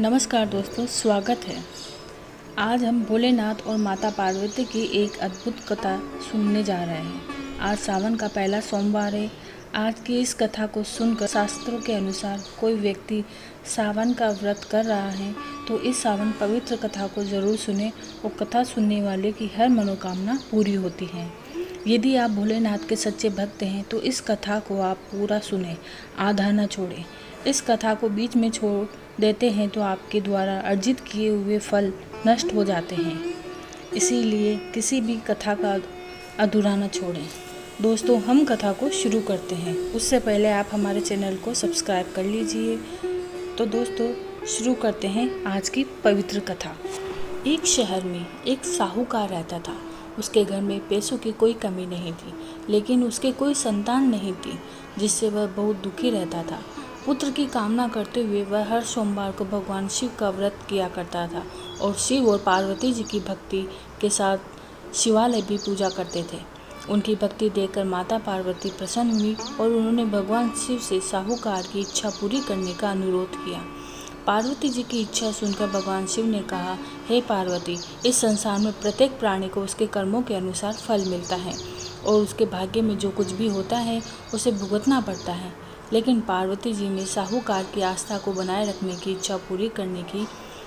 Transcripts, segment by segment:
नमस्कार दोस्तों, स्वागत है। आज हम भोलेनाथ और माता पार्वती की एक अद्भुत कथा सुनने जा रहे हैं। आज सावन का पहला सोमवार है। आज की इस कथा को सुनकर शास्त्रों के अनुसार कोई व्यक्ति सावन का व्रत कर रहा है तो इस सावन पवित्र कथा को जरूर सुने और कथा सुनने वाले की हर मनोकामना पूरी होती है। यदि आप भोलेनाथ के सच्चे भक्त हैं तो इस कथा को आप पूरा सुने, आधा न छोड़ें। इस कथा को बीच में छोड़ देते हैं तो आपके द्वारा अर्जित किए हुए फल नष्ट हो जाते हैं। इसीलिए किसी भी कथा का अधूरा न छोड़ें। दोस्तों, हम कथा को शुरू करते हैं। उससे पहले आप हमारे चैनल को सब्सक्राइब कर लीजिए। तो दोस्तों, शुरू करते हैं आज की पवित्र कथा। एक शहर में एक साहूकार रहता था। उसके घर में पैसों की कोई कमी नहीं थी, लेकिन उसके कोई संतान नहीं थी, जिससे वह बहुत दुखी रहता था। पुत्र की कामना करते हुए वह हर सोमवार को भगवान शिव का व्रत किया करता था और शिव और पार्वती जी की भक्ति के साथ शिवालय भी पूजा करते थे। उनकी भक्ति देखकर माता पार्वती प्रसन्न हुई और उन्होंने भगवान शिव से साहूकार की इच्छा पूरी करने का अनुरोध किया। पार्वती जी की इच्छा सुनकर भगवान शिव ने कहा, हे पार्वती, इस संसार में प्रत्येक प्राणी को उसके कर्मों के अनुसार फल मिलता है और उसके भाग्य में जो कुछ भी होता है उसे भुगतना पड़ता है। लेकिन पार्वती जी ने साहूकार की आस्था को बनाए रखने की इच्छा पूरी करने की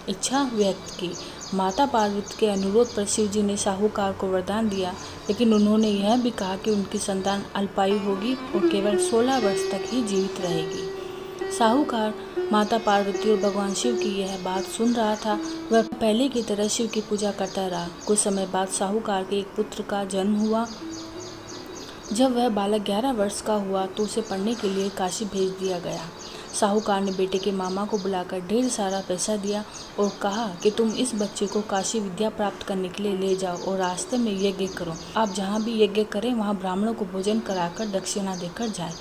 इच्छा व्यक्त की। माता पार्वती के अनुरोध पर शिव जी ने साहूकार को वरदान दिया, लेकिन उन्होंने यह भी कहा कि उनकी संतान अल्पायु होगी और केवल 16 वर्ष तक ही जीवित रहेगी। साहूकार माता पार्वती और भगवान शिव की यह बात सुन रहा था। वह पहले की तरह शिव की पूजा करता रहा। कुछ समय बाद साहूकार के एक पुत्र का जन्म हुआ। जब वह बालक 11 वर्ष का हुआ तो उसे पढ़ने के लिए काशी भेज दिया गया। साहूकार ने बेटे के मामा को बुलाकर ढेर सारा पैसा दिया और कहा कि तुम इस बच्चे को काशी विद्या प्राप्त करने के लिए ले जाओ और रास्ते में यज्ञ करो। आप जहाँ भी यज्ञ करें वहाँ ब्राह्मणों को भोजन कराकर दक्षिणा देकर जाएं।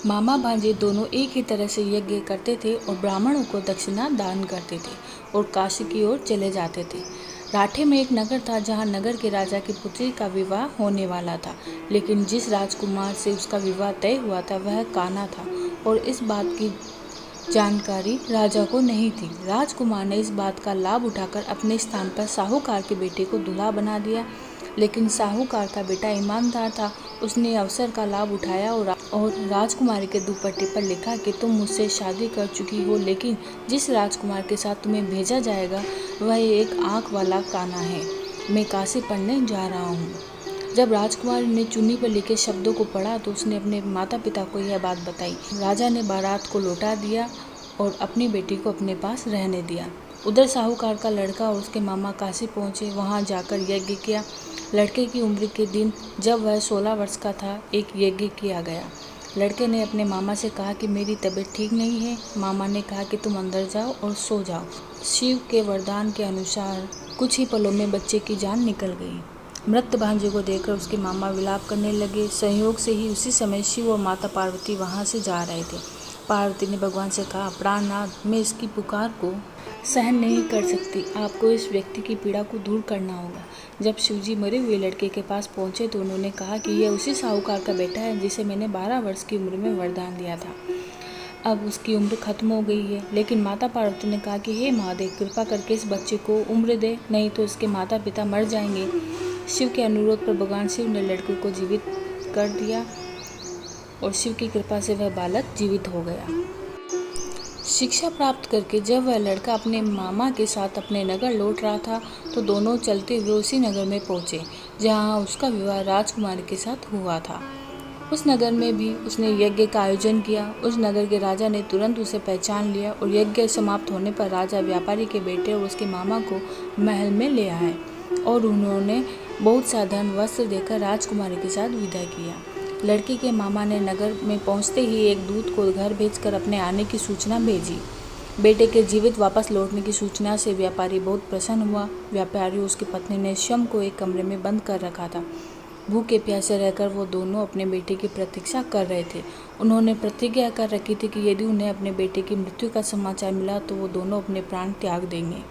मामा भांजे दोनों एक ही तरह से यज्ञ करते थे और ब्राह्मणों को दक्षिणा दान करते थे और काशी की ओर चले जाते थे। राठे में एक नगर था जहाँ नगर के राजा की पुत्री का विवाह होने वाला था, लेकिन जिस राजकुमार से उसका विवाह तय हुआ था वह कान्हा था और इस बात की जानकारी राजा को नहीं थी। राजकुमार ने इस बात का लाभ उठाकर अपने स्थान पर साहूकार के बेटे को दूल्हा बना दिया, लेकिन साहूकार का बेटा ईमानदार था। उसने अवसर का लाभ उठाया और राजकुमारी के दुपट्टे पर लिखा कि तुम मुझसे शादी कर चुकी हो, लेकिन जिस राजकुमार के साथ तुम्हें भेजा जाएगा वह एक आँख वाला कान्हा है। मैं काशी पढ़ने जा रहा हूँ। जब राजकुमारी ने चुन्नी पर लिखे शब्दों को पढ़ा तो उसने अपने माता पिता को यह बात बताई। राजा ने बारात को लौटा दिया और अपनी बेटी को अपने पास रहने दिया। उधर साहूकार का लड़का और उसके मामा काशी पहुँचे। वहाँ जाकर यज्ञ किया। लड़के की उम्र के दिन जब वह 16 वर्ष का था, एक यज्ञ किया गया। लड़के ने अपने मामा से कहा कि मेरी तबीयत ठीक नहीं है। मामा ने कहा कि तुम अंदर जाओ और सो जाओ। शिव के वरदान के अनुसार कुछ ही पलों में बच्चे की जान निकल गई। मृत भांजे को देखकर उसके मामा विलाप करने लगे। संयोग से ही उसी समय शिव और माता पार्वती वहां से जा रहे थे। पार्वती ने भगवान से कहा, प्राणनाथ, मैं इसकी पुकार को सहन नहीं कर सकती। आपको इस व्यक्ति की पीड़ा को दूर करना होगा। जब शिवजी मरे हुए लड़के के पास पहुंचे तो उन्होंने कहा कि यह उसी साहूकार का बेटा है जिसे मैंने 12 वर्ष की उम्र में वरदान दिया था। अब उसकी उम्र खत्म हो गई है। लेकिन माता पार्वती ने कहा कि हे महादेव, कृपा करके इस बच्चे को उम्र दे, नहीं तो इसके माता पिता मर जाएंगे। शिव के अनुरोध पर भगवान शिव ने लड़के को जीवित कर दिया और शिव की कृपा से वह बालक जीवित हो गया। शिक्षा प्राप्त करके जब वह लड़का अपने मामा के साथ अपने नगर लौट रहा था तो दोनों चलते हुए उसी नगर में पहुंचे जहां उसका विवाह राजकुमारी के साथ हुआ था। उस नगर में भी उसने यज्ञ का आयोजन किया। उस नगर के राजा ने तुरंत उसे पहचान लिया और यज्ञ समाप्त होने पर राजा व्यापारी के बेटे और उसके मामा को महल में ले आए और उन्होंने बहुत सा धन वस्त्र देकर राजकुमारी के साथ विदा किया। लड़की के मामा ने नगर में पहुंचते ही एक दूत को घर भेजकर अपने आने की सूचना भेजी। बेटे के जीवित वापस लौटने की सूचना से व्यापारी बहुत प्रसन्न हुआ। व्यापारी और उसकी पत्नी ने शम को एक कमरे में बंद कर रखा था। भूखे प्यासे रहकर वो दोनों अपने बेटे की प्रतीक्षा कर रहे थे। उन्होंने प्रतिज्ञा कर रखी थी कि यदि उन्हें अपने बेटे की मृत्यु का समाचार मिला तो वो दोनों अपने प्राण त्याग देंगे।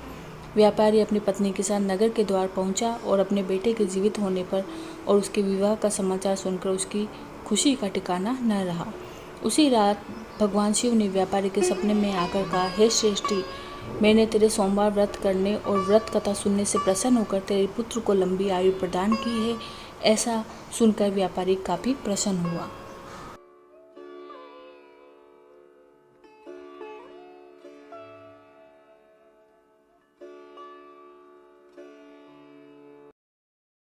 व्यापारी अपनी पत्नी के साथ नगर के द्वार पहुंचा और अपने बेटे के जीवित होने पर और उसके विवाह का समाचार सुनकर उसकी खुशी का ठिकाना न रहा। उसी रात भगवान शिव ने व्यापारी के सपने में आकर कहा, हे श्रेष्ठी, मैंने तेरे सोमवार व्रत करने और व्रत कथा सुनने से प्रसन्न होकर तेरे पुत्र को लंबी आयु प्रदान की है। ऐसा सुनकर व्यापारी काफ़ी प्रसन्न हुआ।